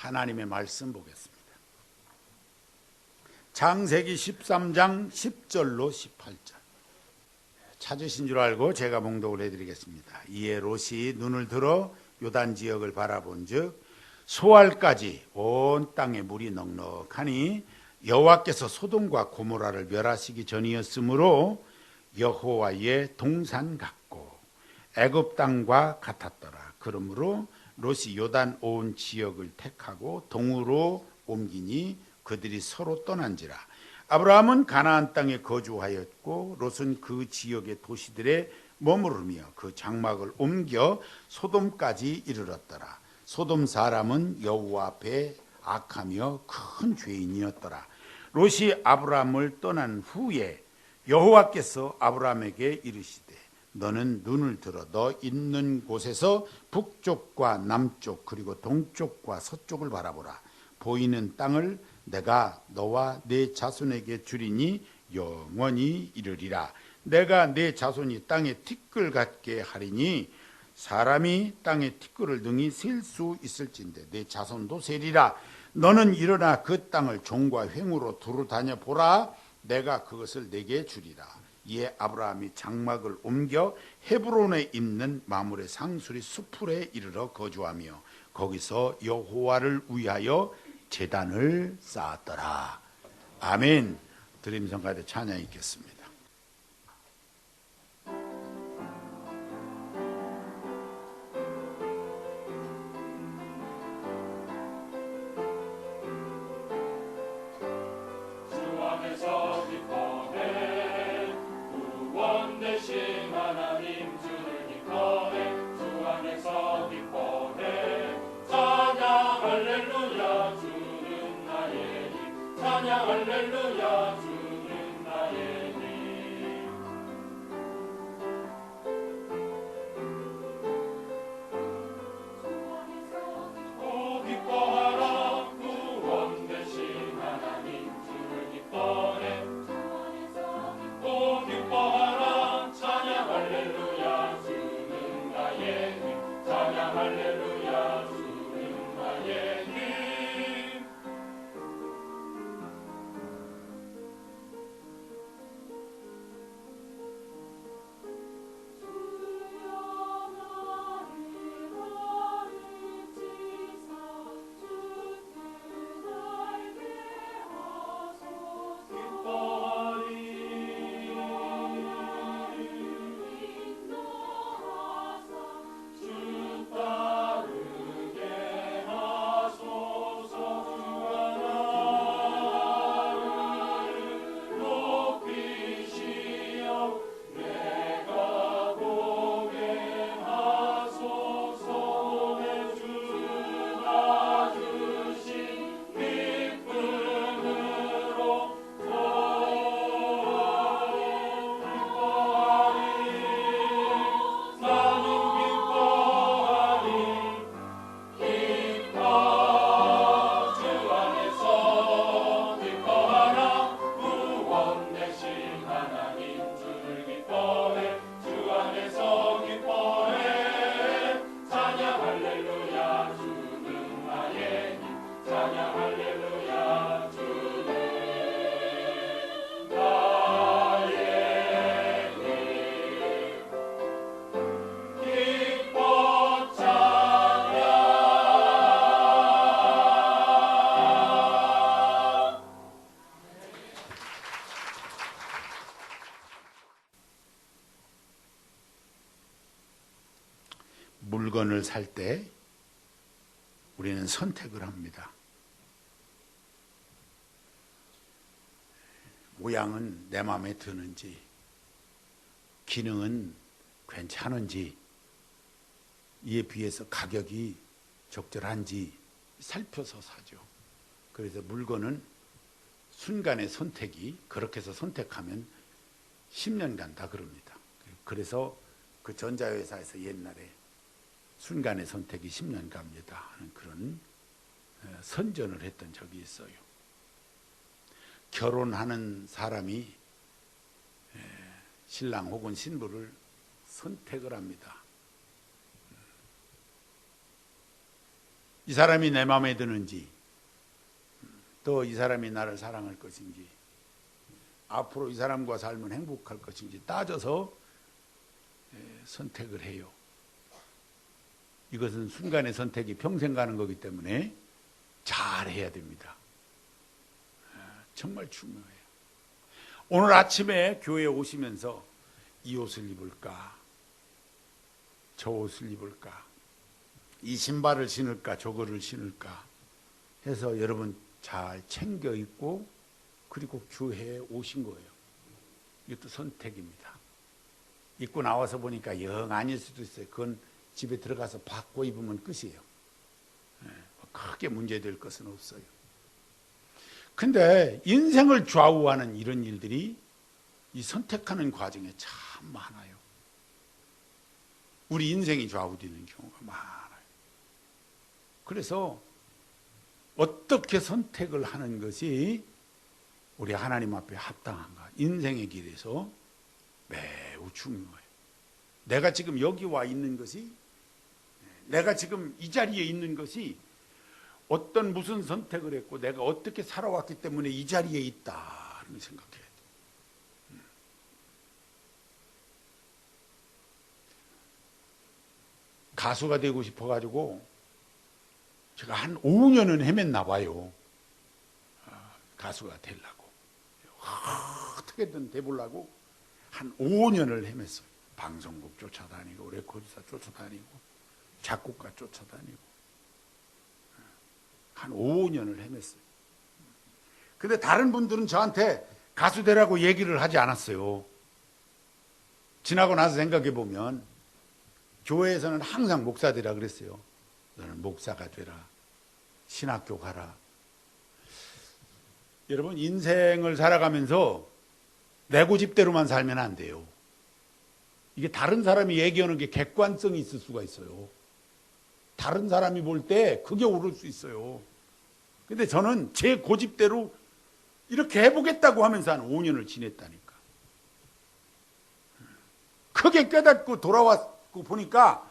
하나님의 말씀 보겠습니다. 창세기 13장 10절로 18절. 찾으신 줄 알고 제가 봉독을 해드리겠습니다. 이에 롯이 눈을 들어 요단 지역을 바라본즉 소알까지 온 땅에 물이 넉넉하니 여호와께서 소돔과 고모라를 멸하시기 전이었으므로 여호와의 동산 같고 애굽 땅과 같았더라. 그러므로 롯이 요단 온 지역을 택하고 동으로 옮기니 그들이 서로 떠난지라. 아브라함은 가나안 땅에 거주하였고 롯은 그 지역의 도시들에 머무르며 그 장막을 옮겨 소돔까지 이르렀더라. 소돔 사람은 여호와 앞에 악하며 큰 죄인이었더라. 롯이 아브라함을 떠난 후에 여호와께서 아브라함에게 이르시되 너는 눈을 들어 너 있는 곳에서 북쪽과 남쪽 그리고 동쪽과 서쪽을 바라보라. 보이는 땅을 내가 너와 네 자손에게 주리니 영원히 이르리라. 내가 네 자손이 땅에 티끌 같게 하리니 사람이 땅에 티끌을 능히 셀 수 있을진데 네 자손도 세리라. 너는 일어나 그 땅을 종과 횡으로 두루 다녀 보라. 내가 그것을 내게 주리라. 이에 아브라함이 장막을 옮겨 헤브론에 있는 마므레 상수리 수풀에 이르러 거주하며 거기서 여호와를 위하여 제단을 쌓았더라. 아멘. 드림성 가운데 찬양 있겠습니다. 주 안에서 기뻐해 구원 되신 하나님 주를 기뻐해 주 안에서 기뻐해 찬양 할렐루야 주는 나의 힘 찬양 할렐루야 주는 나의 힘 오 기뻐하라 구원 되신 하나님 주를 기뻐해 오 기뻐하라 찬양 할렐루야 주는 나의 힘 찬양 할렐루야 주는 나의 힘 물건을 살 때 우리는 선택을 합니다. 모양은 내 마음에 드는지, 기능은 괜찮은지, 이에 비해서 가격이 적절한지 살펴서 사죠. 그래서 물건은 순간의 선택이, 그렇게 해서 선택하면 10년 간다 그럽니다. 그래서 그 전자회사에서 옛날에 순간의 선택이 10년 갑니다 하는 그런 선전을 했던 적이 있어요. 결혼하는 사람이 신랑 혹은 신부를 선택을 합니다. 이 사람이 내 마음에 드는지, 또 이 사람이 나를 사랑할 것인지, 앞으로 이 사람과 살면 행복할 것인지 따져서 선택을 해요. 이것은 순간의 선택이 평생 가는 거기 때문에 잘 해야 됩니다. 정말 중요해요. 오늘 아침에 교회에 오시면서 이 옷을 입을까, 저 옷을 입을까, 이 신발을 신을까, 저거를 신을까 해서 여러분 잘 챙겨 입고 그리고 교회에 오신 거예요. 이것도 선택입니다. 입고 나와서 보니까 영 아닐 수도 있어요. 그건 집에 들어가서 바꿔 입으면 끝이에요. 크게 문제될 것은 없어요. 근데 인생을 좌우하는 이런 일들이 이 선택하는 과정에 참 많아요. 우리 인생이 좌우되는 경우가 많아요. 그래서 어떻게 선택을 하는 것이 우리 하나님 앞에 합당한가, 인생의 길에서 매우 중요해요. 내가 지금 여기 와 있는 것이, 내가 지금 이 자리에 있는 것이 어떤 무슨 선택을 했고 내가 어떻게 살아왔기 때문에 이 자리에 있다는 생각해야 돼요. 가수가 되고 싶어가지고 제가 한 5년은 헤맸나 봐요. 가수가 되려고. 어떻게든 돼보려고 한 5년을 헤맸어요. 방송국 쫓아다니고 레코드사 쫓아다니고 작곡가 쫓아다니고 한 5년을 헤맸어요. 근데 다른 분들은 저한테 가수 되라고 얘기를 하지 않았어요. 지나고 나서 생각해 보면 교회에서는 항상 목사 되라 그랬어요. 너는 목사가 되라. 신학교 가라. 여러분, 인생을 살아가면서 내 고집대로만 살면 안 돼요. 이게 다른 사람이 얘기하는 게 객관성이 있을 수가 있어요. 다른 사람이 볼 때 그게 옳을 수 있어요. 근데 저는 제 고집대로 이렇게 해보겠다고 하면서 한 5년을 지냈다니까. 크게 깨닫고 돌아왔고 보니까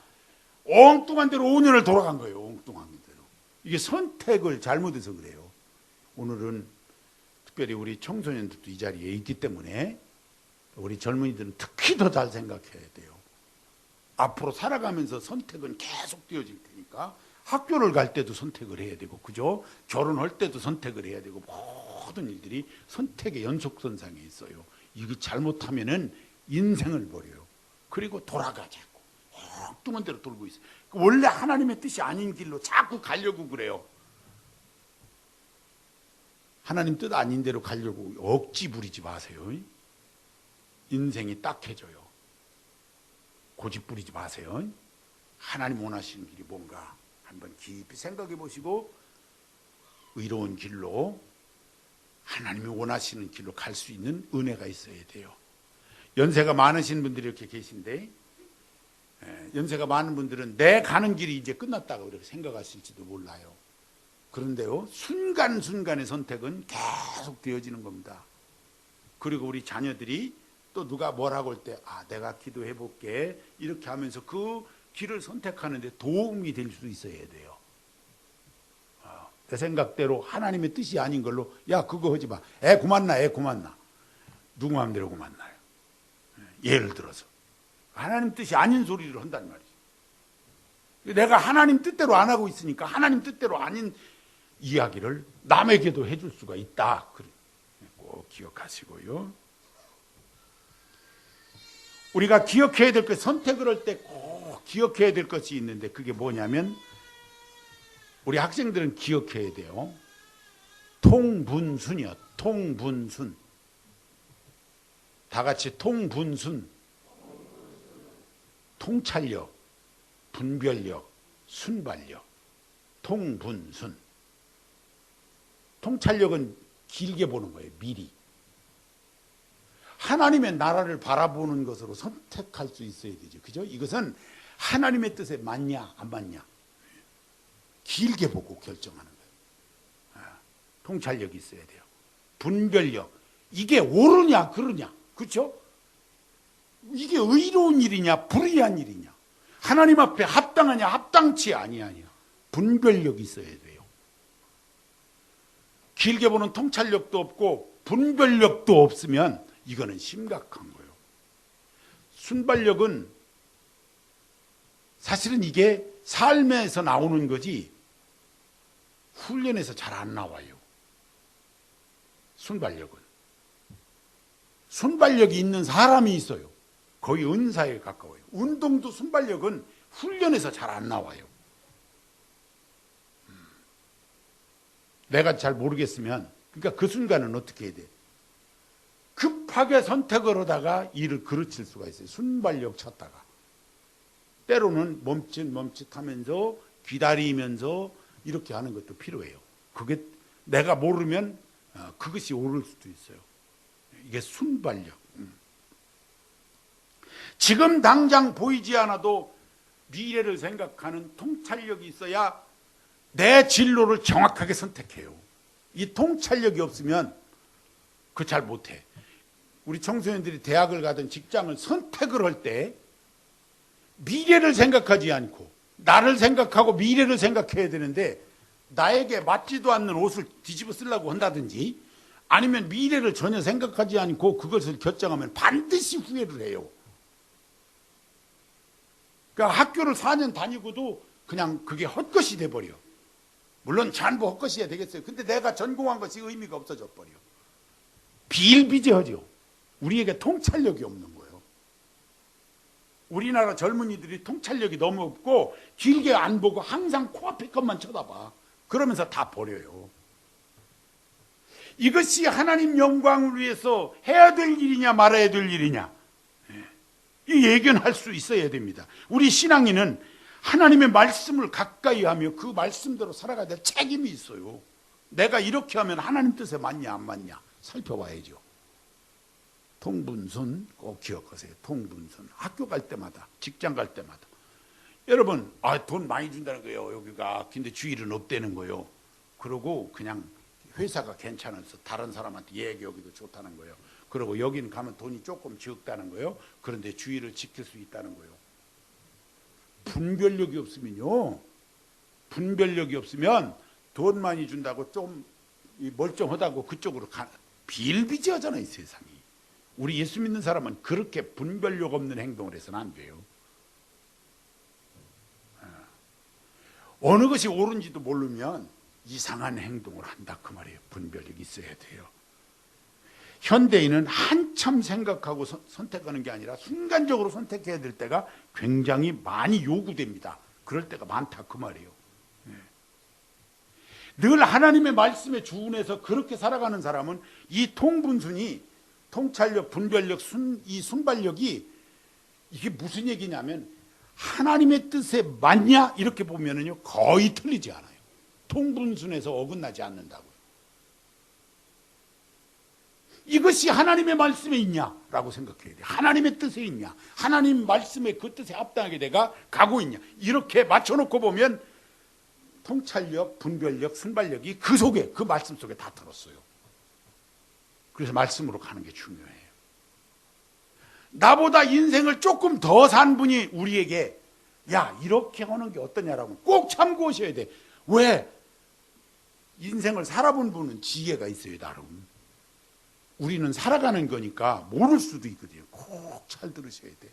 엉뚱한 대로 5년을 돌아간 거예요. 엉뚱한 대로. 이게 선택을 잘못해서 그래요. 오늘은 특별히 우리 청소년들도 이 자리에 있기 때문에 우리 젊은이들은 특히 더 잘 생각해야 돼요. 앞으로 살아가면서 선택은 계속 되어질 테니까 학교를 갈 때도 선택을 해야 되고, 그죠? 결혼할 때도 선택을 해야 되고, 모든 일들이 선택의 연속선상에 있어요. 이게 잘못하면은 인생을 버려요. 그리고 돌아가자고 엉뚱한 대로 돌고 있어요. 원래 하나님의 뜻이 아닌 길로 자꾸 가려고 그래요. 하나님 뜻 아닌 대로 가려고 억지 부리지 마세요. 인생이 딱해져요. 고집 부리지 마세요. 하나님 원하시는 길이 뭔가 한번 깊이 생각해 보시고 의로운 길로, 하나님이 원하시는 길로 갈 수 있는 은혜가 있어야 돼요. 연세가 많으신 분들이 이렇게 계신데, 연세가 많은 분들은 내 가는 길이 이제 끝났다고 이렇게 생각하실지도 몰라요. 그런데요, 순간순간의 선택은 계속 되어지는 겁니다. 그리고 우리 자녀들이 또 누가 뭐라고 할 때, 내가 기도해 볼게, 이렇게 하면서 그 길을 선택하는데 도움이 될 수 있어야 돼요. 내 생각대로 하나님의 뜻이 아닌 걸로, 야, 그거 하지 마. 애 그만 나. 누구 마음대로 그만 나요. 예를 들어서 하나님 뜻이 아닌 소리를 한단 말이죠. 내가 하나님 뜻대로 안 하고 있으니까 하나님 뜻대로 아닌 이야기를 남에게도 해줄 수가 있다. 꼭 기억하시고요. 우리가 기억해야 될 것, 선택을 할 때 꼭 기억해야 될 것이 있는데, 그게 뭐냐면 우리 학생들은 기억해야 돼요. 통분순이요. 통분순. 다 같이 통분순. 통찰력, 분별력, 순발력. 통분순. 통찰력은 길게 보는 거예요. 미리. 하나님의 나라를 바라보는 것으로 선택할 수 있어야 되죠. 그죠? 이것은 하나님의 뜻에 맞냐 안 맞냐 길게 보고 결정하는 거예요. 통찰력이 있어야 돼요. 분별력. 이게 옳으냐 그르냐. 그렇죠? 이게 의로운 일이냐 불의한 일이냐. 하나님 앞에 합당하냐 합당치 아니하냐. 분별력이 있어야 돼요. 길게 보는 통찰력도 없고 분별력도 없으면 이거는 심각한 거예요. 순발력은 사실은 이게 삶에서 나오는 거지 훈련에서 잘 안 나와요. 순발력은. 순발력이 있는 사람이 있어요. 거의 은사에 가까워요. 운동도 순발력은 훈련에서 잘 안 나와요. 내가 잘 모르겠으면, 그러니까 그 순간은 어떻게 해야 돼? 급하게 선택을 하다가 일을 그르칠 수가 있어요. 순발력 찾다가. 때로는 멈칫하면서 기다리면서 이렇게 하는 것도 필요해요. 그게 내가 모르면 그것이 옳을 수도 있어요. 이게 순발력. 지금 당장 보이지 않아도 미래를 생각하는 통찰력이 있어야 내 진로를 정확하게 선택해요. 이 통찰력이 없으면 그거 잘 못해. 우리 청소년들이 대학을 가든 직장을 선택을 할 때 미래를 생각하지 않고 나를 생각하고 미래를 생각해야 되는데 나에게 맞지도 않는 옷을 뒤집어 쓰려고 한다든지 아니면 미래를 전혀 생각하지 않고 그것을 결정하면 반드시 후회를 해요. 그러니까 학교를 4년 다니고도 그냥 그게 헛것이 돼버려. 물론 전부 헛것이야 되겠어요. 근데 내가 전공한 것이 의미가 없어져 버려. 비일비재하죠. 우리에게 통찰력이 없는 거예요. 우리나라 젊은이들이 통찰력이 너무 없고 길게 안 보고 항상 코앞에 것만 쳐다봐. 그러면서 다 버려요. 이것이 하나님 영광을 위해서 해야 될 일이냐 말아야 될 일이냐, 이 예견할 수 있어야 됩니다. 우리 신앙인은 하나님의 말씀을 가까이 하며 그 말씀대로 살아가야 될 책임이 있어요. 내가 이렇게 하면 하나님 뜻에 맞냐 안 맞냐 살펴봐야죠. 통분순 꼭 기억하세요. 통분순. 학교 갈 때마다, 직장 갈 때마다. 여러분, 돈 많이 준다는 거예요. 여기가. 근데 주일은 없다는 거예요. 그러고 그냥 회사가 괜찮아서 다른 사람한테 얘기하기도 좋다는 거예요. 그리고 여기는 가면 돈이 조금 적다는 거예요. 그런데 주일을 지킬 수 있다는 거예요. 분별력이 없으면요. 분별력이 없으면 돈 많이 준다고 좀 멀쩡하다고 그쪽으로 비일비재하잖아요, 세상이. 우리 예수 믿는 사람은 그렇게 분별력 없는 행동을 해서는 안 돼요. 어느 것이 옳은지도 모르면 이상한 행동을 한다 그 말이에요. 분별력이 있어야 돼요. 현대인은 한참 생각하고 선택하는 게 아니라 순간적으로 선택해야 될 때가 굉장히 많이 요구됩니다. 그럴 때가 많다 그 말이에요. 늘 하나님의 말씀에 주운해서 그렇게 살아가는 사람은 이 통분순이, 통찰력, 분별력, 이 순발력이 이게 무슨 얘기냐면 하나님의 뜻에 맞냐 이렇게 보면은요 거의 틀리지 않아요. 통분순에서 어긋나지 않는다고요. 이것이 하나님의 말씀에 있냐라고 생각해야 돼. 하나님의 뜻에 있냐, 하나님 말씀에 그 뜻에 합당하게 내가 가고 있냐, 이렇게 맞춰놓고 보면 통찰력, 분별력, 순발력이 그 속에, 그 말씀 속에 다 들었어요. 그래서 말씀으로 가는 게 중요해요. 나보다 인생을 조금 더 산 분이 우리에게 야 이렇게 하는 게 어떠냐라고 꼭 참고하셔야 돼. 왜? 인생을 살아본 분은 지혜가 있어요. 나름. 우리는 살아가는 거니까 모를 수도 있거든요. 꼭 잘 들으셔야 돼.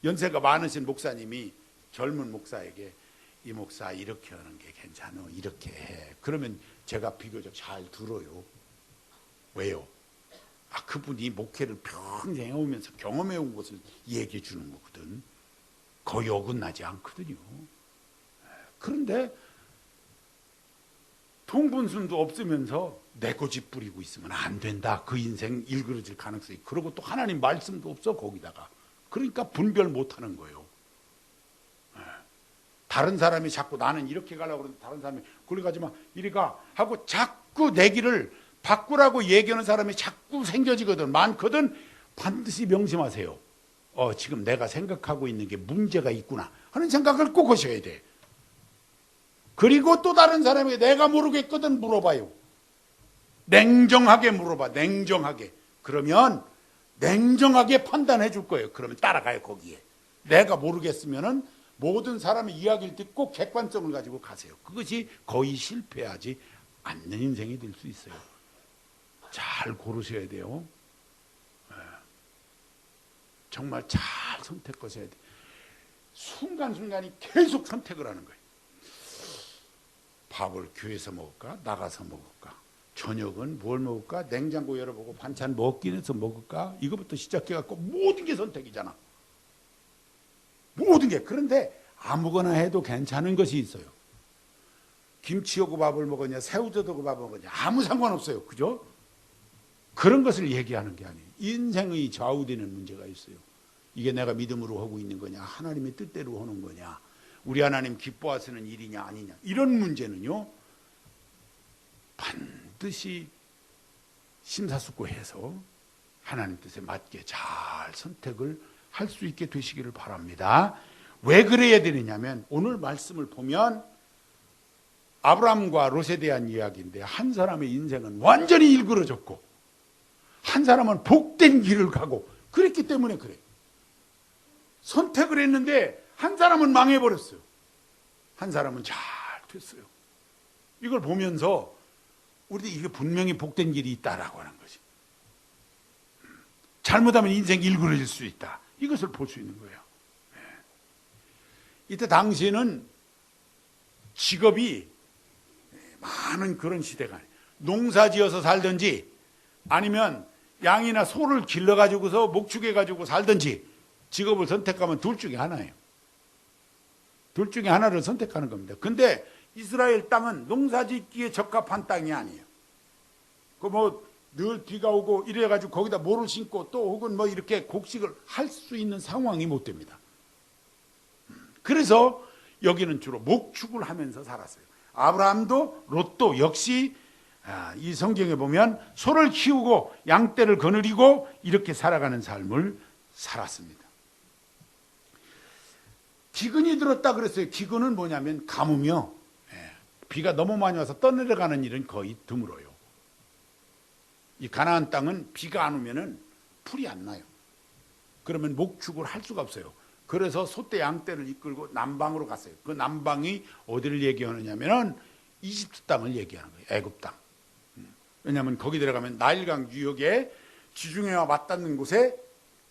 연세가 많으신 목사님이 젊은 목사에게 이 목사 이렇게 하는 게 괜찮아 이렇게 해. 그러면 제가 비교적 잘 들어요. 왜요? 그분이 목회를 평생 해오면서 경험해온 것을 얘기해 주는 거거든. 거의 어긋나지 않거든요. 그런데 통분순도 없으면서 내 고집 부리고 있으면 안 된다. 그 인생 일그러질 가능성이. 그리고 또 하나님 말씀도 없어 거기다가. 그러니까 분별 못하는 거예요. 다른 사람이 자꾸 나는 이렇게 가려고 그러는데 다른 사람이 그리 가지 마 이리 가 하고 자꾸 내 길을 바꾸라고 얘기하는 사람이 자꾸 생겨지거든. 많거든. 반드시 명심하세요. 지금 내가 생각하고 있는 게 문제가 있구나 하는 생각을 꼭 하셔야 돼. 그리고 또 다른 사람에게 내가 모르겠거든 물어봐요. 냉정하게 물어봐. 냉정하게. 그러면 냉정하게 판단해 줄 거예요. 그러면 따라가요 거기에. 내가 모르겠으면은 모든 사람의 이야기를 듣고 객관성을 가지고 가세요. 그것이 거의 실패하지 않는 인생이 될 수 있어요. 잘 고르셔야 돼요. 정말 잘 선택하셔야 돼요. 순간순간이 계속 선택을 하는 거예요. 밥을 교회에서 먹을까? 나가서 먹을까? 저녁은 뭘 먹을까? 냉장고 열어보고 반찬 먹긴 해서 먹을까? 이거부터 시작해갖고 모든 게 선택이잖아. 모든 게. 그런데 아무거나 해도 괜찮은 것이 있어요. 김치하고 밥을 먹었냐, 새우젓하고 밥을 먹었냐, 아무 상관없어요. 그죠? 그런 것을 얘기하는 게 아니에요. 인생의 좌우되는 문제가 있어요. 이게 내가 믿음으로 하고 있는 거냐, 하나님의 뜻대로 하는 거냐, 우리 하나님 기뻐하시는 일이냐 아니냐, 이런 문제는요 반드시 심사숙고해서 하나님 뜻에 맞게 잘 선택을 할 수 있게 되시기를 바랍니다. 왜 그래야 되느냐면 오늘 말씀을 보면 아브라함과 롯에 대한 이야기인데, 한 사람의 인생은 완전히 일그러졌고 한 사람은 복된 길을 가고 그랬기 때문에 그래요. 선택을 했는데 한 사람은 망해버렸어요. 한 사람은 잘 됐어요. 이걸 보면서 우리도 이게 분명히 복된 길이 있다라고 하는 거지. 잘못하면 인생이 일그러질 수 있다. 이것을 볼 수 있는 거예요. 이때 당시에는 직업이 많은 그런 시대가 아니에요. 농사 지어서 살든지 아니면 양이나 소를 길러가지고서 목축해가지고 살든지 직업을 선택하면 둘 중에 하나예요. 둘 중에 하나를 선택하는 겁니다. 근데 이스라엘 땅은 농사 짓기에 적합한 땅이 아니에요. 그 뭐 늘 비가 오고 이래가지고 거기다 모를 심고 또 혹은 뭐 이렇게 곡식을 할 수 있는 상황이 못 됩니다. 그래서 여기는 주로 목축을 하면서 살았어요. 아브라함도 롯도 역시 이 성경에 보면 소를 키우고 양떼를 거느리고 이렇게 살아가는 삶을 살았습니다. 기근이 들었다 그랬어요. 기근은 뭐냐면 가뭄이요. 비가 너무 많이 와서 떠내려가는 일은 거의 드물어요. 이 가나안 땅은 비가 안 오면은 풀이 안 나요. 그러면 목축을 할 수가 없어요. 그래서 소떼 양떼를 이끌고 남방으로 갔어요. 그 남방이 어디를 얘기하느냐면은 이집트 땅을 얘기하는 거예요. 애굽 땅. 왜냐하면 거기 들어가면 나일강 유역에 지중해와 맞닿는 곳에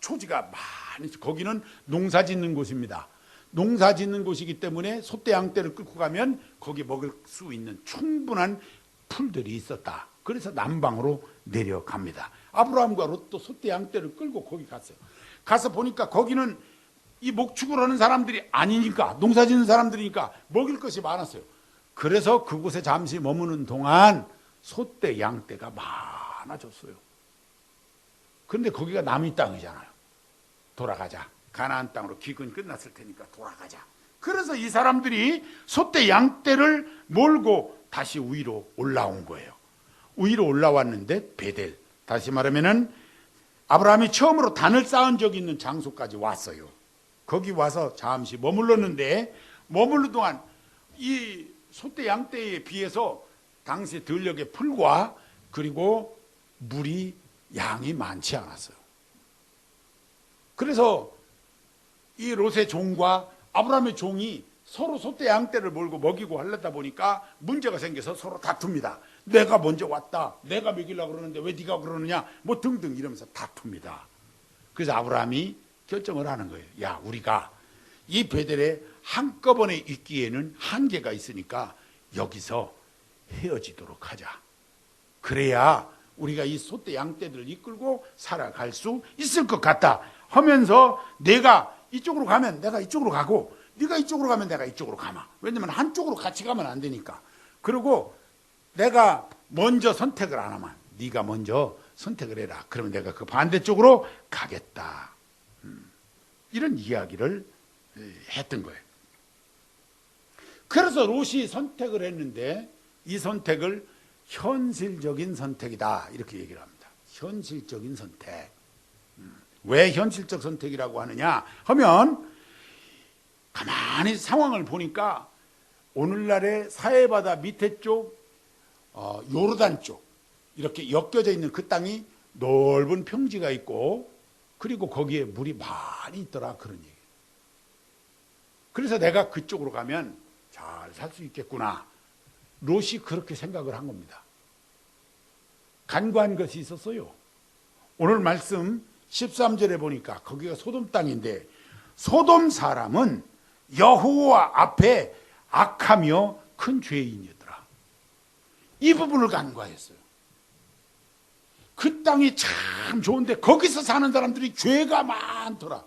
초지가 많이 있어요. 거기는 농사 짓는 곳입니다. 농사 짓는 곳이기 때문에 소떼 양떼를 끌고 가면 거기 먹을 수 있는 충분한 풀들이 있었다. 그래서 남방으로 내려갑니다. 아브라함과 롯도 소떼 양떼를 끌고 거기 갔어요. 가서 보니까 거기는 이 목축을 하는 사람들이 아니니까, 농사 짓는 사람들이니까 먹일 것이 많았어요. 그래서 그곳에 잠시 머무는 동안 소떼 양떼가 많아졌어요. 그런데 거기가 남의 땅이잖아요. 돌아가자. 가나안 땅으로 기근 끝났을 테니까 돌아가자. 그래서 이 사람들이 소떼 양떼를 몰고 다시 위로 올라온 거예요. 위로 올라왔는데 베델, 다시 말하면은 아브라함이 처음으로 단을 쌓은 적이 있는 장소까지 왔어요. 거기 와서 잠시 머물렀는데, 머물는 동안 이 소떼 양떼에 비해서 당시 들녘의 풀과 그리고 물이 양이 많지 않았어요. 그래서 이 롯의 종과 아브라함의 종이 서로 소떼 양떼를 몰고 먹이고 하려다 보니까 문제가 생겨서 서로 다툽니다. 내가 먼저 왔다. 내가 먹이려고 그러는데 왜 네가 그러느냐. 뭐 등등 이러면서 다툽니다. 그래서 아브라함이 결정을 하는 거예요. 야, 우리가 이 베델에 한꺼번에 있기에는 한계가 있으니까 여기서 헤어지도록 하자. 그래야 우리가 이 소떼 양떼들을 이끌고 살아갈 수 있을 것 같다 하면서, 내가 이쪽으로 가면 내가 이쪽으로 가고 네가 이쪽으로 가면 내가 이쪽으로 가마. 왜냐면 한쪽으로 같이 가면 안 되니까. 그리고 내가 먼저 선택을 안 하면 네가 먼저 선택을 해라. 그러면 내가 그 반대쪽으로 가겠다. 이런 이야기를 했던 거예요. 그래서 롯이 선택을 했는데 이 선택을 현실적인 선택이다 이렇게 얘기를 합니다. 현실적인 선택. 왜 현실적 선택이라고 하느냐 하면, 가만히 상황을 보니까 오늘날의 사해바다 밑에 쪽, 요르단 쪽 이렇게 엮여져 있는 그 땅이 넓은 평지가 있고, 그리고 거기에 물이 많이 있더라, 그런 얘기예요. 그래서 내가 그쪽으로 가면 잘 살 수 있겠구나. 롯이 그렇게 생각을 한 겁니다. 간과한 것이 있었어요. 오늘 말씀 13절에 보니까 거기가 소돔 땅인데 소돔 사람은 여호와 앞에 악하며 큰 죄인이더라. 이 부분을 간과했어요. 그 땅이 참 좋은데 거기서 사는 사람들이 죄가 많더라.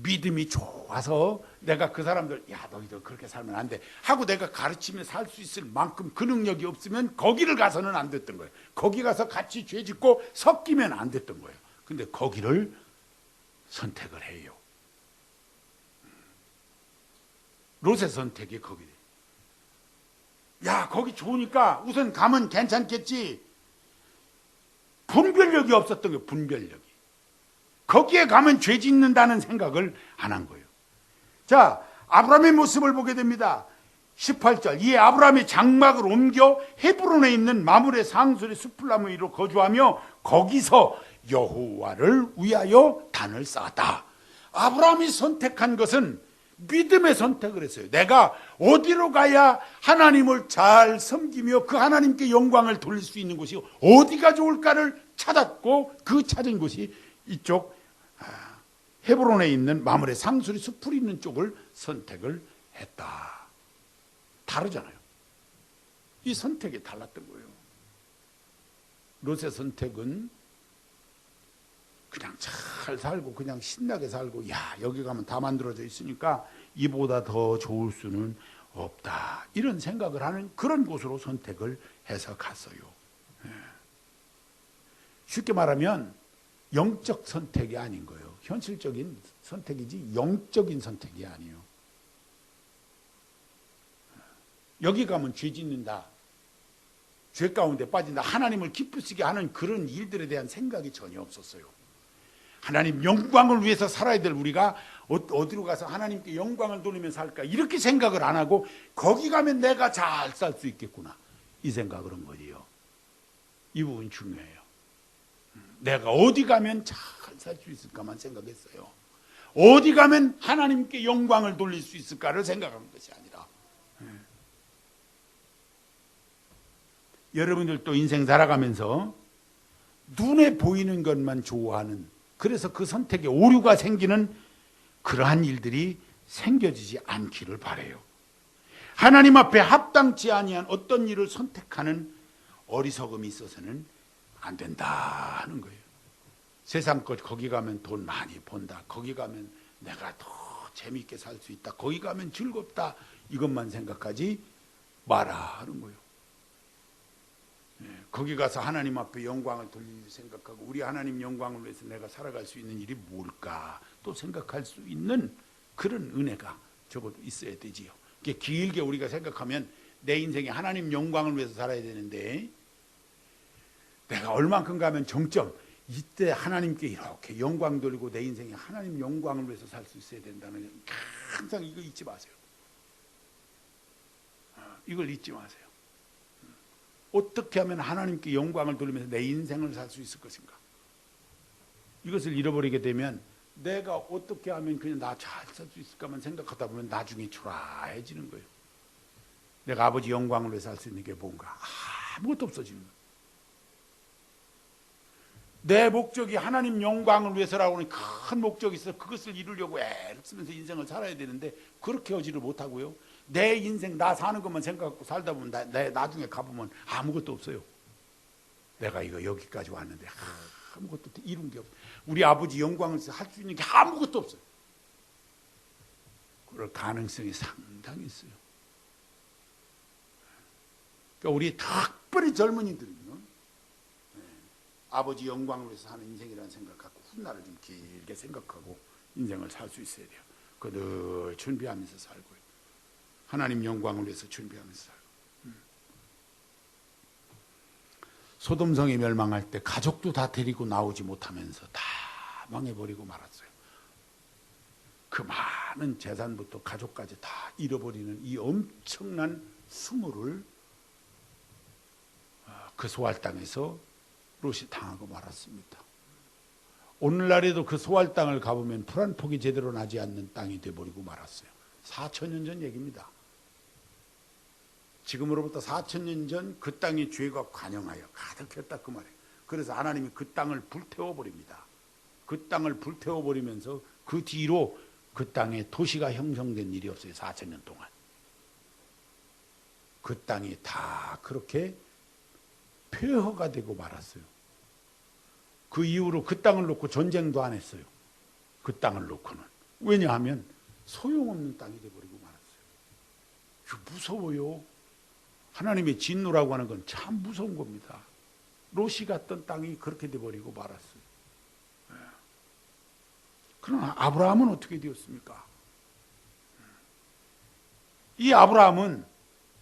믿음이 좋아서 내가 그 사람들 야 너희들 그렇게 살면 안 돼 하고 내가 가르치며 살 수 있을 만큼 그 능력이 없으면 거기를 가서는 안 됐던 거예요. 거기 가서 같이 죄 짓고 섞이면 안 됐던 거예요. 근데 거기를 선택을 해요. 롯의 선택이 거기래. 야 거기 좋으니까 우선 가면 괜찮겠지. 분별력이 없었던 거예요. 분별력이. 거기에 가면 죄 짓는다는 생각을 안 한 거예요. 자, 아브라함의 모습을 보게 됩니다. 18절. 이에 아브라함이 장막을 옮겨 헤브론에 있는 마므레 상술의 수풀나무 위로 거주하며 거기서 여호와를 위하여 단을 쌓았다. 아브라함이 선택한 것은 믿음의 선택을 했어요. 내가 어디로 가야 하나님을 잘 섬기며 그 하나님께 영광을 돌릴 수 있는 곳이 어디가 좋을까를 찾았고 그 찾은 곳이 이쪽 헤브론에 있는 마므레 상수리 숲이 있는 쪽을 선택을 했다. 다르잖아요. 이 선택이 달랐던 거예요. 롯의 선택은 그냥 잘 살고 그냥 신나게 살고 야 여기 가면 다 만들어져 있으니까 이보다 더 좋을 수는 없다. 이런 생각을 하는 그런 곳으로 선택을 해서 갔어요. 쉽게 말하면 영적 선택이 아닌 거예요. 현실적인 선택이지 영적인 선택이 아니에요. 여기 가면 죄 짓는다. 죄 가운데 빠진다. 하나님을 기쁘시게 하는 그런 일들에 대한 생각이 전혀 없었어요. 하나님 영광을 위해서 살아야 될 우리가 어디로 가서 하나님께 영광을 돌리며 살까 이렇게 생각을 안 하고 거기 가면 내가 잘 살 수 있겠구나 이 생각을 한 거지요. 이 부분 중요해요. 내가 어디 가면 잘 살 수 있을까만 생각했어요. 어디 가면 하나님께 영광을 돌릴 수 있을까를 생각한 것이 아니라 여러분들도 인생 살아가면서 눈에 보이는 것만 좋아하는 그래서 그 선택에 오류가 생기는 그러한 일들이 생겨지지 않기를 바라요. 하나님 앞에 합당치 아니한 어떤 일을 선택하는 어리석음이 있어서는 안 된다 하는 거예요. 세상 것 거기 가면 돈 많이 번다. 거기 가면 내가 더 재미있게 살 수 있다. 거기 가면 즐겁다. 이것만 생각하지 마라 하는 거예요. 거기 가서 하나님 앞에 영광을 돌릴 생각하고 우리 하나님 영광을 위해서 내가 살아갈 수 있는 일이 뭘까 또 생각할 수 있는 그런 은혜가 적어도 있어야 되지요. 길게 우리가 생각하면 내 인생에 하나님 영광을 위해서 살아야 되는데 내가 얼만큼 가면 정점 이때 하나님께 이렇게 영광 돌리고 내 인생에 하나님 영광을 위해서 살 수 있어야 된다는 항상 이거 잊지 마세요. 이걸 잊지 마세요. 어떻게 하면 하나님께 영광을 돌리면서 내 인생을 살 수 있을 것인가? 이것을 잃어버리게 되면 내가 어떻게 하면 그냥 나 잘 살 수 있을까만 생각하다 보면 나중에 초라해지는 거예요. 내가 아버지 영광을 위해서 살 수 있는 게 뭔가? 아무것도 없어지는 거예요. 내 목적이 하나님 영광을 위해서라고 하는 큰 목적이 있어 그것을 이루려고 애를 쓰면서 인생을 살아야 되는데 그렇게 하지를 못하고요. 내 인생 나 사는 것만 생각하고 살다 보면 나중에 가보면 아무것도 없어요. 내가 이거 여기까지 왔는데 아무것도 이룬 게 없어요. 우리 아버지 영광을 할 수 있는 게 아무것도 없어요. 그럴 가능성이 상당히 있어요. 그러니까 우리 특별히 젊은이들은요. 아버지 영광을 위해서 사는 인생이라는 생각을 갖고 훗날을 좀 길게 생각하고 인생을 살 수 있어야 돼요. 늘 준비하면서 살고요. 하나님 영광을 위해서 준비하면서 살고. 소돔성이 멸망할 때 가족도 다 데리고 나오지 못하면서 다 망해버리고 말았어요. 그 많은 재산부터 가족까지 다 잃어버리는 이 엄청난 수모를 그 소알 땅에서 롯이 당하고 말았습니다. 오늘날에도 그 소알 땅을 가보면 풀 한 폭이 제대로 나지 않는 땅이 돼버리고 말았어요. 4,000년 전 얘기입니다. 지금으로부터 4,000년 전 그 땅에 죄가 관영하여 가득했다 그 말이에요. 그래서 하나님이 그 땅을 불태워버립니다. 그 땅을 불태워버리면서 그 뒤로 그 땅에 도시가 형성된 일이 없어요. 4,000년 동안. 그 땅이 다 그렇게 폐허가 되고 말았어요. 그 이후로 그 땅을 놓고 전쟁도 안 했어요. 그 땅을 놓고는. 왜냐하면 소용없는 땅이 되어버리고 말았어요. 그 무서워요. 하나님의 진노라고 하는 건 참 무서운 겁니다. 롯이 갔던 땅이 그렇게 되어버리고 말았어요. 그러나 아브라함은 어떻게 되었습니까? 이 아브라함은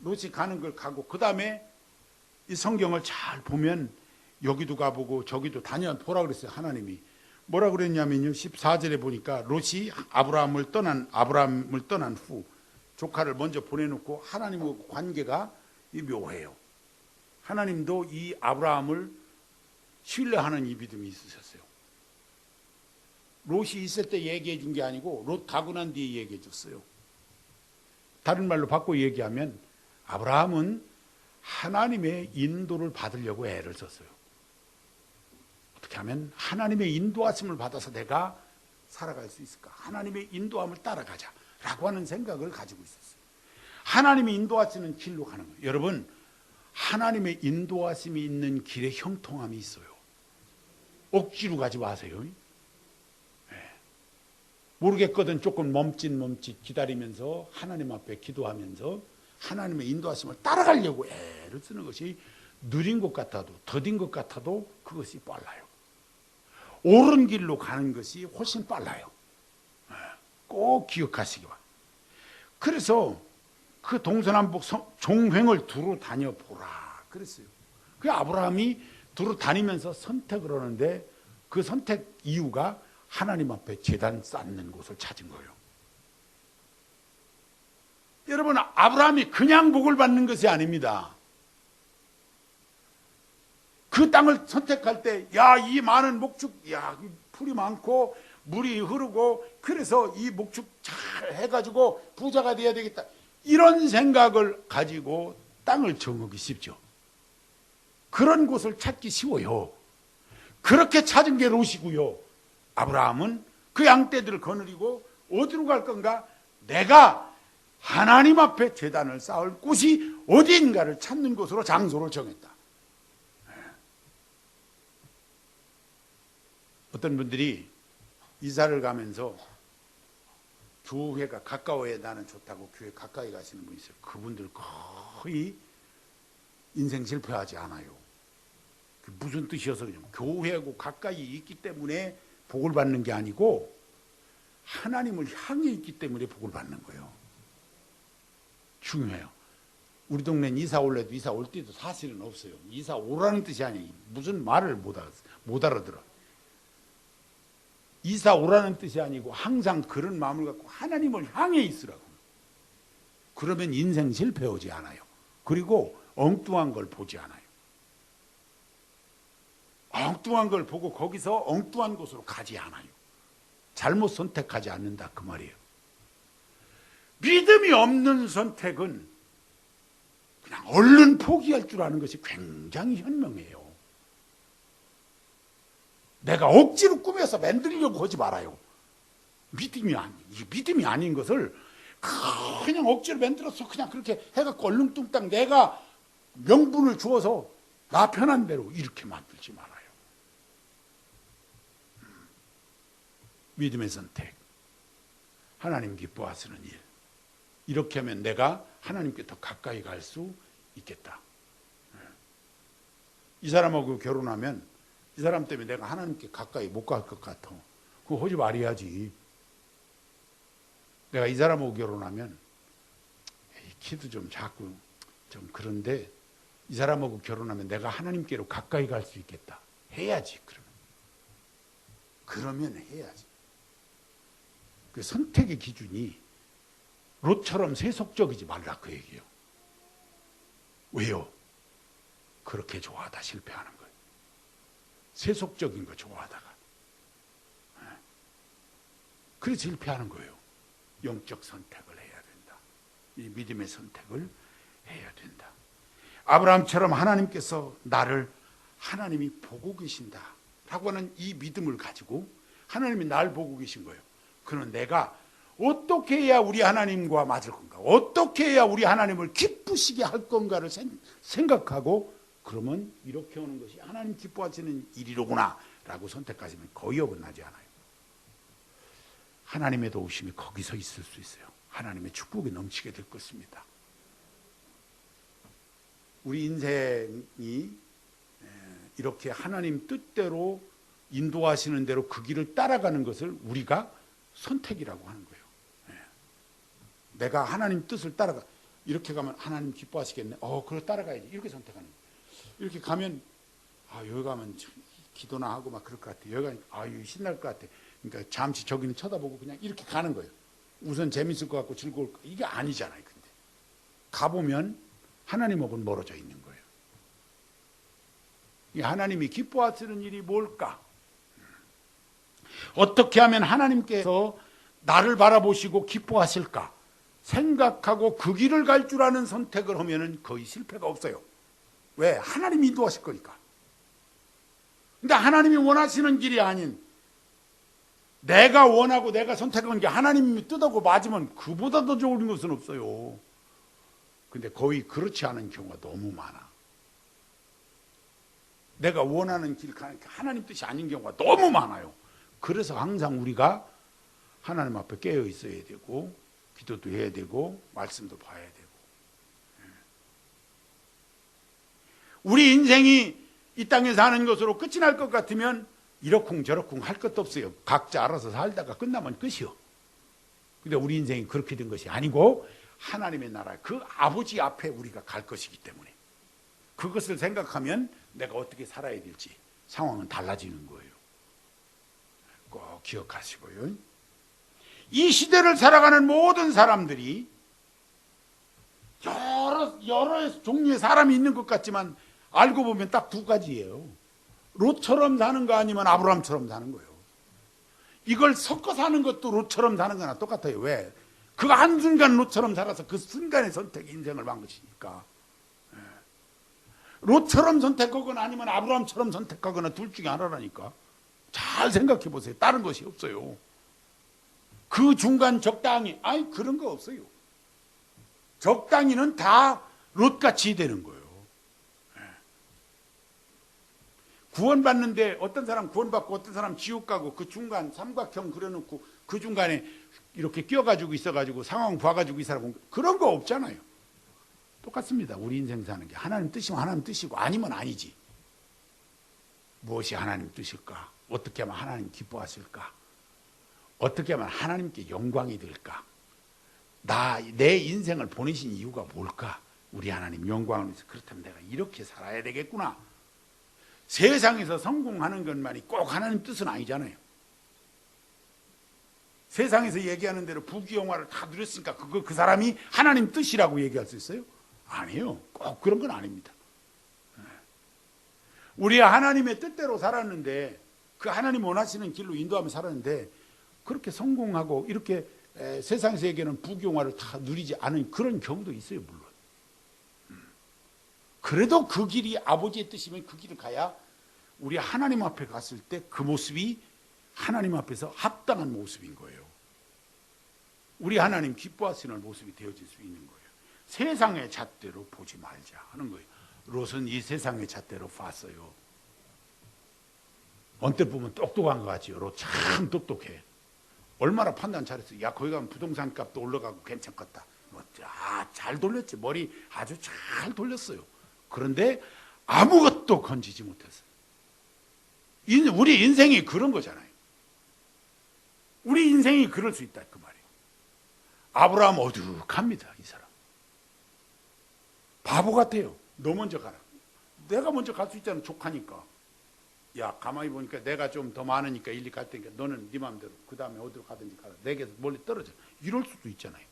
롯이 가는 걸 가고 그 다음에 이 성경을 잘 보면 여기도 가보고 저기도 다녀보라 그랬어요. 하나님이 뭐라 그랬냐면요, 14절에 보니까 롯이 아브라함을 떠난 후 조카를 먼저 보내놓고 하나님과 관계가 묘해요. 하나님도 이 아브라함을 신뢰하는 이 믿음이 있으셨어요. 롯이 있을 때 얘기해 준 게 아니고 롯 가고 난 뒤에 얘기해 줬어요. 다른 말로 바꿔 얘기하면 아브라함은 하나님의 인도를 받으려고 애를 썼어요. 어떻게 하면 하나님의 인도하심을 받아서 내가 살아갈 수 있을까? 하나님의 인도함을 따라가자라고 하는 생각을 가지고 있었어요. 하나님이 인도하시는 길로 가는 거예요. 여러분, 하나님의 인도하심이 있는 길에 형통함이 있어요. 억지로 가지 마세요. 모르겠거든 조금 멈칫 기다리면서 하나님 앞에 기도하면서 하나님의 인도하심을 따라가려고 애를 쓰는 것이 느린 것 같아도 더딘 것 같아도 그것이 빨라요. 옳은 길로 가는 것이 훨씬 빨라요. 꼭 기억하시기 바랍니다. 그래서 그 동서남북 종횡을 두루 다녀보라 그랬어요. 그 아브라함이 두루 다니면서 선택을 하는데 그 선택 이유가 하나님 앞에 제단 쌓는 곳을 찾은 거예요. 여러분, 아브라함이 그냥 복을 받는 것이 아닙니다. 그 땅을 선택할 때, 이 많은 목축, 풀이 많고 물이 흐르고 그래서 이 목축 잘 해가지고 부자가 돼야 되겠다. 이런 생각을 가지고 땅을 정하기 쉽죠. 그런 곳을 찾기 쉬워요. 그렇게 찾은 게 롯이고요. 아브라함은 그 양떼들을 거느리고 어디로 갈 건가? 내가 하나님 앞에 제단을 쌓을 곳이 어디인가를 찾는 곳으로 장소를 정했다. 어떤 분들이 이사를 가면서 교회가 가까워야 나는 좋다고 교회 가까이 가시는 분이 있어요. 그분들 거의 인생 실패하지 않아요. 무슨 뜻이어서 그러냐면 교회하고 가까이 있기 때문에 복을 받는 게 아니고 하나님을 향해 있기 때문에 복을 받는 거예요. 중요해요. 우리 동네는 이사 올래도 이사 올 때도 사실은 없어요. 이사 오라는 뜻이 아니에요. 무슨 말을 못 알아들어. 이사 오라는 뜻이 아니고 항상 그런 마음을 갖고 하나님을 향해 있으라고. 그러면 인생 실패하지 않아요. 그리고 엉뚱한 걸 보지 않아요. 엉뚱한 걸 보고 거기서 엉뚱한 곳으로 가지 않아요. 잘못 선택하지 않는다 그 말이에요. 믿음이 없는 선택은 그냥 얼른 포기할 줄 아는 것이 굉장히 현명해요. 내가 억지로 꾸며서 만들려고 하지 말아요. 믿음이 아닌 것을 그냥 억지로 만들어서 그냥 그렇게 해갖고 얼렁뚱땅 내가 명분을 주어서 나 편한 대로 이렇게 만들지 말아요. 믿음의 선택, 하나님 기뻐하시는 일. 이렇게 하면 내가 하나님께 더 가까이 갈 수 있겠다. 이 사람하고 결혼하면 이 사람 때문에 내가 하나님께 가까이 못 갈 것 같아. 그거 하지 말아야지. 내가 이 사람하고 결혼하면 키도 좀 작고 좀 그런데 이 사람하고 결혼하면 내가 하나님께로 가까이 갈 수 있겠다. 해야지. 그러면 해야지. 그 선택의 기준이 롯처럼 세속적이지 말라 그 얘기예요. 왜요? 그렇게 좋아하다 실패하는 거예요. 세속적인 거 좋아하다가 그래서 실패하는 거예요. 영적 선택을 해야 돼요. 이 믿음의 선택을 해야 된다. 아브라함처럼 하나님께서 나를 하나님이 보고 계신다라고 하는 이 믿음을 가지고 하나님이 날 보고 계신 거예요. 그러면 내가 어떻게 해야 우리 하나님과 맞을 건가? 어떻게 해야 우리 하나님을 기쁘시게 할 건가를 생각하고 그러면 이렇게 오는 것이 하나님 기뻐하시는 일이로구나 라고 선택하시면 거의 어긋나지 않아요. 하나님의 도우심이 거기서 있을 수 있어요. 하나님의 축복이 넘치게 될 것입니다. 우리 인생이 이렇게 하나님 뜻대로 인도하시는 대로 그 길을 따라가는 것을 우리가 선택이라고 하는 거예요. 내가 하나님 뜻을 따라가 이렇게 가면 하나님 기뻐하시겠네. 그걸 따라가야지. 이렇게 선택하는 거예요. 이렇게 가면 여기 가면 기도나 하고 막 그럴 것 같아. 여기 가면 신날 것 같아. 그러니까 잠시 저기는 쳐다보고 그냥 이렇게 가는 거예요. 우선 재밌을 것 같고 즐거울 것 같고 이게 아니잖아요. 근데 가보면 하나님하고는 멀어져 있는 거예요. 이 하나님이 기뻐하시는 일이 뭘까? 어떻게 하면 하나님께서 나를 바라보시고 기뻐하실까? 생각하고 그 길을 갈 줄 아는 선택을 하면은 거의 실패가 없어요. 왜? 하나님이 인도하실 거니까. 근데 하나님이 원하시는 길이 아닌 내가 원하고 내가 선택한 게 하나님이 뜻하고 맞으면 그보다 더 좋은 것은 없어요. 근데 거의 그렇지 않은 경우가 너무 많아. 내가 원하는 길 가는 게 하나님 뜻이 아닌 경우가 너무 많아요. 그래서 항상 우리가 하나님 앞에 깨어 있어야 되고 기도도 해야 되고 말씀도 봐야 되고. 우리 인생이 이 땅에 사는 것으로 끝이 날 것 같으면 이러쿵저러쿵 할 것도 없어요. 각자 알아서 살다가 끝나면 끝이요. 근데 우리 인생이 그렇게 된 것이 아니고 하나님의 나라 그 아버지 앞에 우리가 갈 것이기 때문에 그것을 생각하면 내가 어떻게 살아야 될지 상황은 달라지는 거예요. 꼭 기억하시고요. 이 시대를 살아가는 모든 사람들이 여러 종류의 사람이 있는 것 같지만 알고 보면 딱 두 가지예요. 롯처럼 사는 거 아니면 아브라함처럼 사는 거예요. 이걸 섞어 사는 것도 롯처럼 사는 거나 똑같아요. 왜? 그 한순간 롯처럼 살아서 그 순간의 선택이 인생을 만 것이니까. 롯처럼 선택하거나 아니면 아브라함처럼 선택하거나 둘 중에 하나라니까. 잘 생각해 보세요. 다른 것이 없어요. 그 중간 적당히 그런 거 없어요. 적당히는 다 롯같이 되는 거예요. 구원받는데 어떤 사람 구원받고 어떤 사람 지옥 가고 그 중간 삼각형 그려놓고 그 중간에 이렇게 끼어가지고 있어가지고 상황 봐가지고 이 사람 그런 거 없잖아요. 똑같습니다. 우리 인생 사는 게 하나님 뜻이면 하나님 뜻이고 아니면 아니지. 무엇이 하나님 뜻일까? 어떻게 하면 하나님 기뻐하실까? 어떻게 하면 하나님께 영광이 될까? 내 인생을 보내신 이유가 뭘까? 우리 하나님 영광을 위해서. 그렇다면 내가 이렇게 살아야 되겠구나. 세상에서 성공하는 것만이 꼭 하나님 뜻은 아니잖아요. 세상에서 얘기하는 대로 부귀영화를 다 누렸으니까 그 사람이 하나님 뜻이라고 얘기할 수 있어요? 아니에요. 꼭 그런 건 아닙니다. 우리 하나님의 뜻대로 살았는데 그 하나님 원하시는 길로 인도하며 살았는데 그렇게 성공하고 이렇게 세상에서 얘기하는 부귀영화를 다 누리지 않은 그런 경우도 있어요. 물론. 그래도 그 길이 아버지의 뜻이면 그 길을 가야 우리 하나님 앞에 갔을 때 그 모습이 하나님 앞에서 합당한 모습인 거예요. 우리 하나님 기뻐하시는 모습이 되어질 수 있는 거예요. 세상의 잣대로 보지 말자 하는 거예요. 롯은 이 세상의 잣대로 봤어요. 언뜻 보면 똑똑한 것 같지요. 롯 참 똑똑해. 얼마나 판단 잘했어요. 야 거기 가면 부동산 값도 올라가고 괜찮겠다. 잘 돌렸지. 머리 아주 잘 돌렸어요. 그런데 아무것도 건지지 못했어요. 우리 인생이 그런 거잖아요. 우리 인생이 그럴 수 있다 그 말이에요. 아브라함 어둑합니다. 이 사람. 바보 같아요. 너 먼저 가라. 내가 먼저 갈 수 있잖아. 족하니까. 야 가만히 보니까 내가 좀 더 많으니까 일리 갈 테니까 너는 네 마음대로 그 다음에 어디로 가든지 가라. 내게서 멀리 떨어져. 이럴 수도 있잖아요.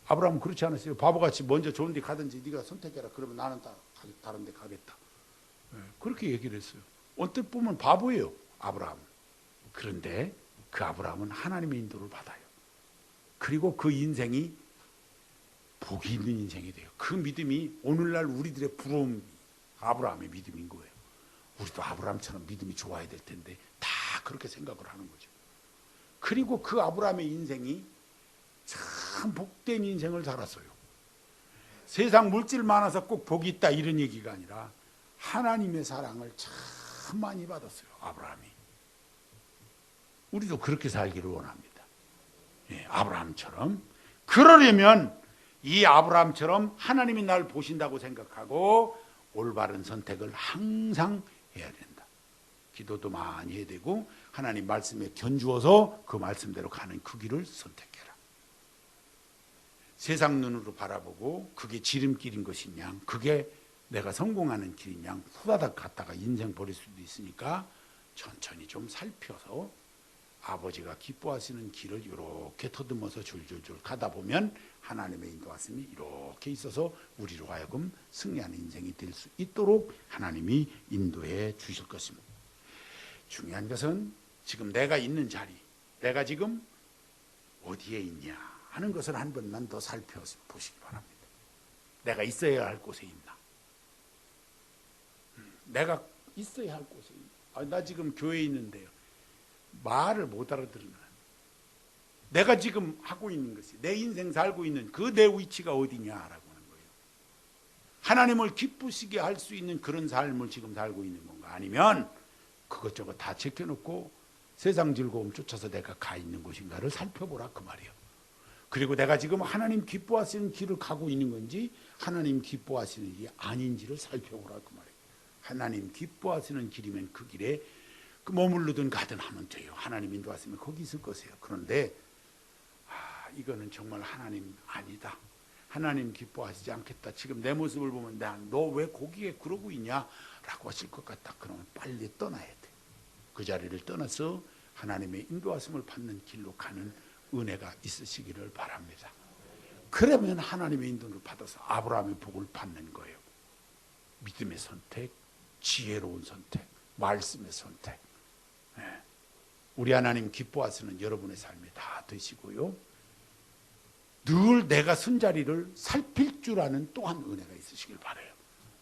아브라함은 그렇지 않았어요. 바보같이 먼저 좋은 데 가든지 네가 선택해라. 그러면 나는 다른 데 가겠다. 그렇게 얘기를 했어요. 언뜻 보면 바보예요. 아브라함은. 그런데 그 아브라함은 하나님의 인도를 받아요. 그리고 그 인생이 복이 있는 인생이 돼요. 그 믿음이 오늘날 우리들의 부러움, 아브라함의 믿음인 거예요. 우리도 아브라함처럼 믿음이 좋아야 될 텐데 다 그렇게 생각을 하는 거죠. 그리고 그 아브라함의 인생이 참 복된 인생을 살았어요. 세상 물질 많아서 꼭 복이 있다 이런 얘기가 아니라 하나님의 사랑을 참 많이 받았어요. 아브라함이. 우리도 그렇게 살기를 원합니다. 예, 아브라함처럼. 그러려면 이 아브라함처럼 하나님이 날 보신다고 생각하고 올바른 선택을 항상 해야 된다. 기도도 많이 해야 되고 하나님 말씀에 견주어서 그 말씀대로 가는 그 길을 선택해라. 세상 눈으로 바라보고 그게 지름길인 것인 양, 그게 내가 성공하는 길인 양 후다닥 갔다가 인생 버릴 수도 있으니까 천천히 좀 살펴서 아버지가 기뻐하시는 길을 이렇게 더듬어서 줄줄줄 가다 보면 하나님의 인도하심이 이렇게 있어서 우리로 하여금 승리하는 인생이 될 수 있도록 하나님이 인도해 주실 것입니다. 중요한 것은 지금 내가 있는 자리, 내가 지금 어디에 있냐 하는 것을 한 번만 더 살펴보시기 바랍니다. 내가 있어야 할 곳에 있나? 내가 있어야 할 곳에 있나? 나 지금 교회에 있는데요. 말을 못 알아들으나 내가 지금 하고 있는 것이 내 인생 살고 있는 그 내 위치가 어디냐라고 하는 거예요. 하나님을 기쁘시게 할 수 있는 그런 삶을 지금 살고 있는 건가? 아니면 그것저것 다 제껴놓고 세상 즐거움 쫓아서 내가 가 있는 곳인가를 살펴보라 그 말이에요. 그리고 내가 지금 하나님 기뻐하시는 길을 가고 있는 건지 하나님 기뻐하시는 길이 아닌지를 살펴보라 그 말이에요. 하나님 기뻐하시는 길이면 그 길에 머무르든 가든 하면 돼요. 하나님 인도하시면 거기 있을 것이에요. 그런데 이거는 정말 하나님 아니다. 하나님 기뻐하시지 않겠다. 지금 내 모습을 보면 너 왜 거기에 그러고 있냐? 라고 하실 것 같다. 그러면 빨리 떠나야 돼. 그 자리를 떠나서 하나님의 인도하심을 받는 길로 가는 은혜가 있으시기를 바랍니다. 그러면 하나님의 인도를 받아서 아브라함의 복을 받는 거예요. 믿음의 선택, 지혜로운 선택, 말씀의 선택. 우리 하나님 기뻐하시는 여러분의 삶이 다 되시고요. 늘 내가 선 자리를 살필 줄 아는 또한 은혜가 있으시길 바라요.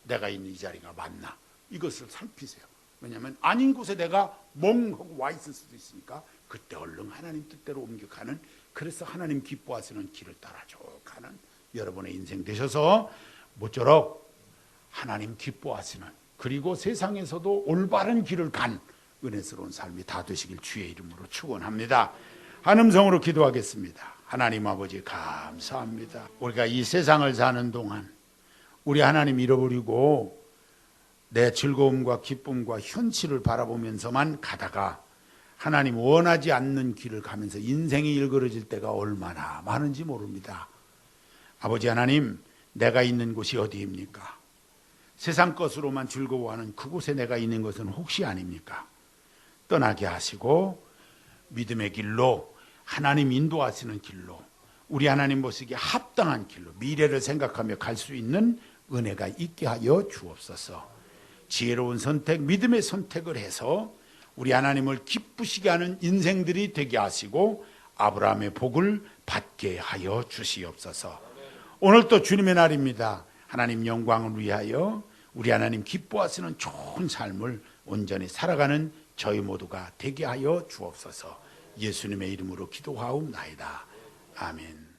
내가 있는 이 자리가 맞나? 이것을 살피세요. 왜냐하면 아닌 곳에 내가 멍하고 와 있을 수도 있으니까 그때 얼른 하나님 뜻대로 옮겨가는, 그래서 하나님 기뻐하시는 길을 따라 쭉 가는 여러분의 인생 되셔서 모쪼록 하나님 기뻐하시는, 그리고 세상에서도 올바른 길을 간 은혜스러운 삶이 다 되시길 주의 이름으로 축원합니다. 한음성으로 기도하겠습니다. 하나님 아버지 감사합니다. 우리가 이 세상을 사는 동안 우리 하나님 잃어버리고 내 즐거움과 기쁨과 현실을 바라보면서만 가다가 하나님 원하지 않는 길을 가면서 인생이 일그러질 때가 얼마나 많은지 모릅니다. 아버지 하나님, 내가 있는 곳이 어디입니까? 세상 것으로만 즐거워하는 그곳에 내가 있는 것은 혹시 아닙니까? 떠나게 하시고 믿음의 길로, 하나님 인도하시는 길로, 우리 하나님 보시기에 합당한 길로 미래를 생각하며 갈 수 있는 은혜가 있게 하여 주옵소서. 지혜로운 선택, 믿음의 선택을 해서 우리 하나님을 기쁘시게 하는 인생들이 되게 하시고 아브라함의 복을 받게 하여 주시옵소서. 오늘 또 주님의 날입니다. 하나님 영광을 위하여 우리 하나님 기뻐하시는 좋은 삶을 온전히 살아가는 저희 모두가 되게 하여 주옵소서. 예수님의 이름으로 기도하옵나이다. 아멘.